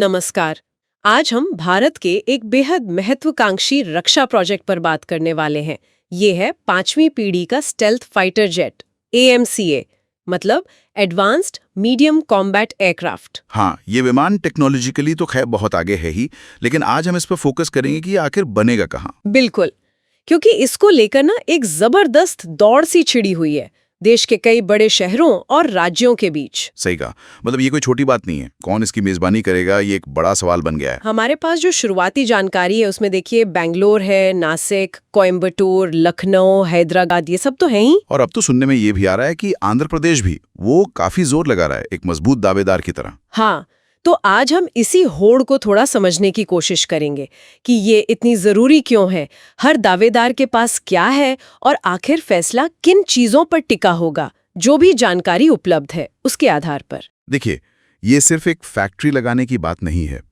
नमस्कार। आज हम भारत के एक बेहद महत्वाकांक्षी रक्षा प्रोजेक्ट पर बात करने वाले हैं। ये है 5वीं पीढ़ी का स्टेल्थ फाइटर जेट AMCA, मतलब एडवांस्ड मीडियम कॉम्बैट एयरक्राफ्ट। हाँ, ये विमान टेक्नोलॉजिकली तो खैर बहुत आगे है ही, लेकिन आज हम इस पर फोकस करेंगे कि ये आखिर बनेगा कहाँ। बिल्कुल, क्योंकि इसको लेकर ना एक जबरदस्त दौड़ सी छिड़ी हुई है देश के कई बड़े शहरों और राज्यों के बीच। सही कहा, मतलब ये कोई छोटी बात नहीं है। कौन इसकी मेजबानी करेगा, ये एक बड़ा सवाल बन गया है। हमारे पास जो शुरुआती जानकारी है उसमें देखिए बेंगलोर है, नासिक, कोयम्बटूर, लखनऊ, हैदराबाद, ये सब तो है ही। और अब तो सुनने में ये भी आ रहा है कि आंध्र प्रदेश भी वो काफी जोर लगा रहा है, एक मजबूत दावेदार की तरह। हाँ, तो आज हम इसी होड़ को थोड़ा समझने की कोशिश करेंगे कि ये इतनी जरूरी क्यों है, हर दावेदार के पास क्या है और आखिर फैसला किन चीजों पर टिका होगा। जो भी जानकारी उपलब्ध है उसके आधार पर। देखिए, ये सिर्फ एक फैक्ट्री लगाने की बात नहीं है।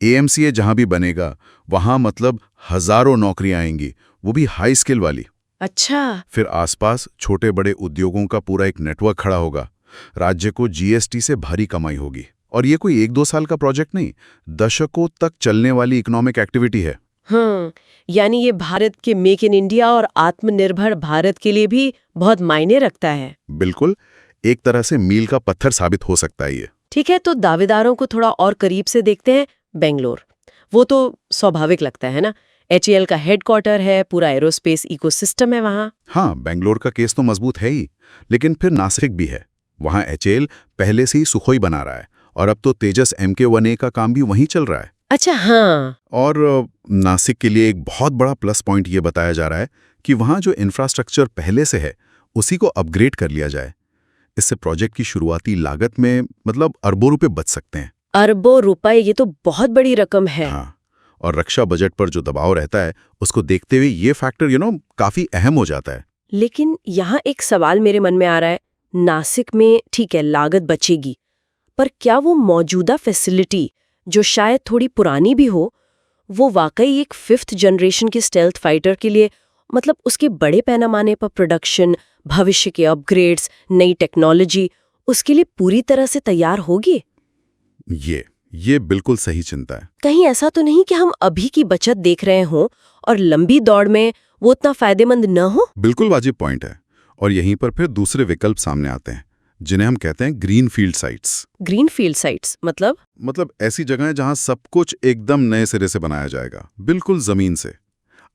AMCA जहां भी बनेगा वहां मतलब हजारों नौकरियां आएंगी, वो भी हाई स्किल वाली। अच्छा। फिर आसपास छोटे बड़े उद्योगों का पूरा एक नेटवर्क खड़ा होगा। राज्य को GST से भारी कमाई होगी। और ये कोई 1-2 साल का प्रोजेक्ट नहीं, दशकों तक चलने वाली इकोनॉमिक एक्टिविटी है। यानी ये भारत के मेक इन इंडिया और आत्मनिर्भर भारत के लिए भी बहुत मायने रखता है। बिल्कुल, एक तरह से मील का पत्थर साबित हो सकता है ये। ठीक है, तो दावेदारों को थोड़ा और करीब से देखते हैं। बेंगलोर, वो तो स्वाभाविक लगता है ना, HAL का हेडक्वार्टर है, पूरा एरोस्पेस इकोसिस्टम है वहाँ। हाँ, बेंगलोर का केस तो मजबूत है ही, लेकिन फिर नासिक भी है। वहाँ HAL पहले से ही सुखोई बना रहा है और अब तो तेजस MK-1A का काम भी वहीं चल रहा है। अच्छा, हाँ। और नासिक के लिए एक बहुत बड़ा प्लस पॉइंट ये बताया जा रहा है कि वहाँ जो इंफ्रास्ट्रक्चर पहले से है उसी को अपग्रेड कर लिया जाए। इससे प्रोजेक्ट की शुरुआती लागत में मतलब अरबों रुपए बच सकते हैं। अरबों रुपए, ये तो बहुत बड़ी रकम है। हाँ, और रक्षा बजट पर जो दबाव रहता है उसको देखते हुए ये फैक्टर काफी अहम हो जाता है। लेकिन यहाँ एक सवाल मेरे मन में आ रहा है। नासिक में ठीक है, लागत बचेगी, पर क्या वो मौजूदा फैसिलिटी जो शायद थोड़ी पुरानी भी हो, वो वाकई एक 5th जनरेशन के स्टेल्थ फाइटर के लिए, मतलब उसके बड़े पैमाने पर प्रोडक्शन, भविष्य के अपग्रेड्स, नई टेक्नोलॉजी, उसके लिए पूरी तरह से तैयार होगी? ये बिल्कुल सही चिंता है। कहीं ऐसा तो नहीं कि हम अभी की बचत देख रहे हों और लंबी दौड़ में वो उतना फायदेमंद न हो? बिल्कुल वाजिब पॉइंट है। और यहीं पर फिर दूसरे विकल्प सामने आते हैं जिन्हें हम कहते हैं green field sites. Green field sites मतलब ऐसी जगहें जहां सब कुछ एकदम नए सिरे से बनाया जाएगा, बिल्कुल जमीन से,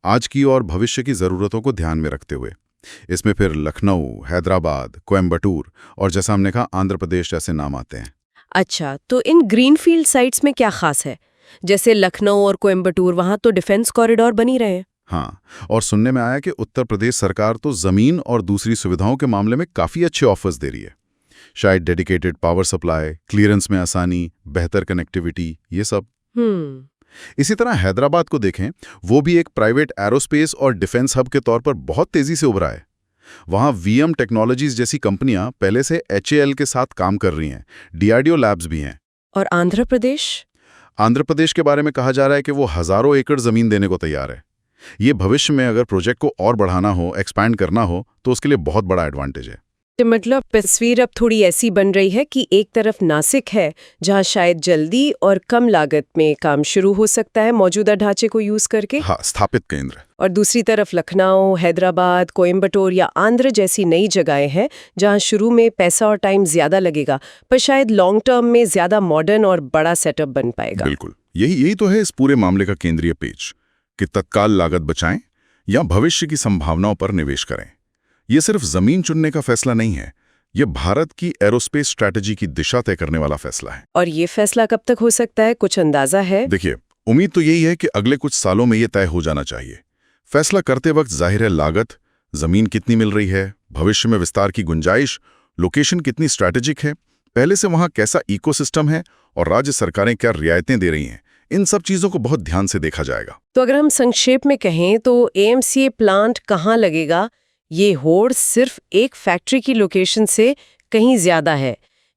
आज की और भविष्य की जरूरतों को ध्यान में रखते हुए। इसमें फिर लखनऊ, हैदराबाद, कोयम्बटूर और जैसा हमने कहा आंध्र प्रदेश जैसे नाम आते हैं। अच्छा, तो इन ग्रीन फील्ड साइट्स में क्या खास है? जैसे लखनऊ और कोयम्बटूर, वहां तो डिफेंस कॉरिडोर बनी रहे हैं। हाँ, और सुनने में आया कि उत्तर प्रदेश सरकार तो जमीन और दूसरी सुविधाओं के मामले में काफी अच्छे ऑफर्स दे रही है। शायद डेडिकेटेड पावर सप्लाई, क्लियरेंस में आसानी, बेहतर कनेक्टिविटी, ये सब। इसी तरह हैदराबाद को देखें, वो भी एक प्राइवेट एरोस्पेस और डिफेंस हब के तौर पर बहुत तेजी से उभरा है। वहाँ VM टेक्नोलॉजीज जैसी कंपनियां पहले से HAL के साथ काम कर रही हैं, DRDO लैब्स भी हैं। और आंध्र प्रदेश? आंध्र प्रदेश के बारे में कहा जा रहा है कि वो हजारों एकड़ जमीन देने को तैयार है। ये भविष्य में अगर प्रोजेक्ट को और बढ़ाना हो, एक्सपैंड करना हो, तो उसके लिए बहुत बड़ा एडवांटेज है। तो मतलब तस्वीर अब थोड़ी ऐसी बन रही है कि एक तरफ नासिक है जहां शायद जल्दी और कम लागत में काम शुरू हो सकता है मौजूदा ढांचे को यूज करके। हाँ, स्थापित केंद्र। और दूसरी तरफ लखनऊ, हैदराबाद, कोयम्बटूर या आंध्र जैसी नई जगहें हैं जहां शुरू में पैसा और टाइम ज्यादा लगेगा, पर शायद लॉन्ग टर्म में ज्यादा मॉडर्न और बड़ा सेटअप बन पाएगा। बिल्कुल, यही तो है इस पूरे मामले का केंद्रीय पेच, कि तत्काल लागत बचाएं या भविष्य की संभावनाओं पर निवेश करें। ये सिर्फ जमीन चुनने का फैसला नहीं है, ये भारत की एरोस्पेस स्ट्रैटेजी की दिशा तय करने वाला फैसला है। और ये फैसला कब तक हो सकता है, कुछ अंदाजा है? देखिए, उम्मीद तो यही है कि अगले कुछ सालों में ये तय हो जाना चाहिए। फैसला करते वक्त जाहिर है लागत, जमीन कितनी मिल रही है, भविष्य में विस्तार की गुंजाइश, लोकेशन कितनी स्ट्रैटेजिक है, पहले से वहां कैसा इकोसिस्टम है और राज्य सरकारें क्या रियायतें दे रही हैं, इन सब चीजों को बहुत ध्यान से देखा जाएगा। तो अगर हम संक्षेप में कहें तो AMCA प्लांट कहाँ लगेगा, ये होड़ सिर्फ एक फैक्ट्री की लोकेशन से कहीं ज्यादा है।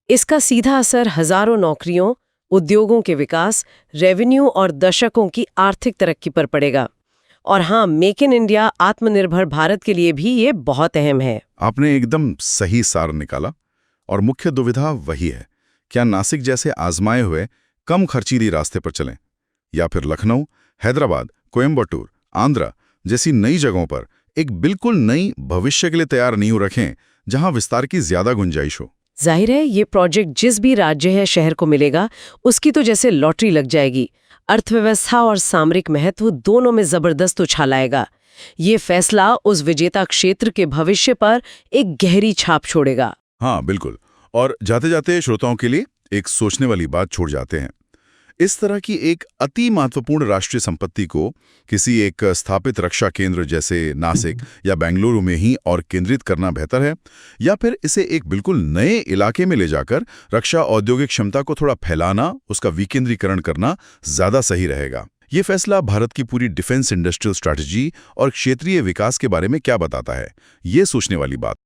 इसका सीधा असर हजारों नौकरियों, उद्योगों के विकास, रेवेन्यू और दशकों की आर्थिक तरक्की पर पड़ेगा। और हाँ, मेक इन इंडिया, आत्मनिर्भर भारत के लिए भी ये बहुत अहम है। आपने एकदम सही सार निकाला। और मुख्य दुविधा वही है, क्या नासिक जैसे आजमाए हुए कम खर्चीली रास्ते पर चलें, या फिर लखनऊ, हैदराबाद, कोयम्बटूर, आंध्रा जैसी नई जगहों पर एक बिल्कुल नई भविष्य के लिए तैयार नींव रखें, जहां विस्तार की ज्यादा गुंजाइश हो। जाहिर है ये प्रोजेक्ट जिस भी राज्य या शहर को मिलेगा उसकी तो जैसे लॉटरी लग जाएगी। अर्थव्यवस्था और सामरिक महत्व दोनों में जबरदस्त उछाल आएगा। ये फैसला उस विजेता क्षेत्र के भविष्य पर एक गहरी छाप छोड़ेगा। हाँ बिल्कुल। और जाते जाते श्रोताओं के लिए एक सोचने वाली बात छोड़ जाते हैं। इस तरह की एक अति महत्वपूर्ण राष्ट्रीय संपत्ति को किसी एक स्थापित रक्षा केंद्र जैसे नासिक या बेंगलुरु में ही और केंद्रित करना बेहतर है, या फिर इसे एक बिल्कुल नए इलाके में ले जाकर रक्षा औद्योगिक क्षमता को थोड़ा फैलाना, उसका विकेंद्रीकरण करना ज्यादा सही रहेगा? ये फैसला भारत की पूरी डिफेंस इंडस्ट्रियल स्ट्रैटेजी और क्षेत्रीय विकास के बारे में क्या बताता है, ये सोचने वाली बात।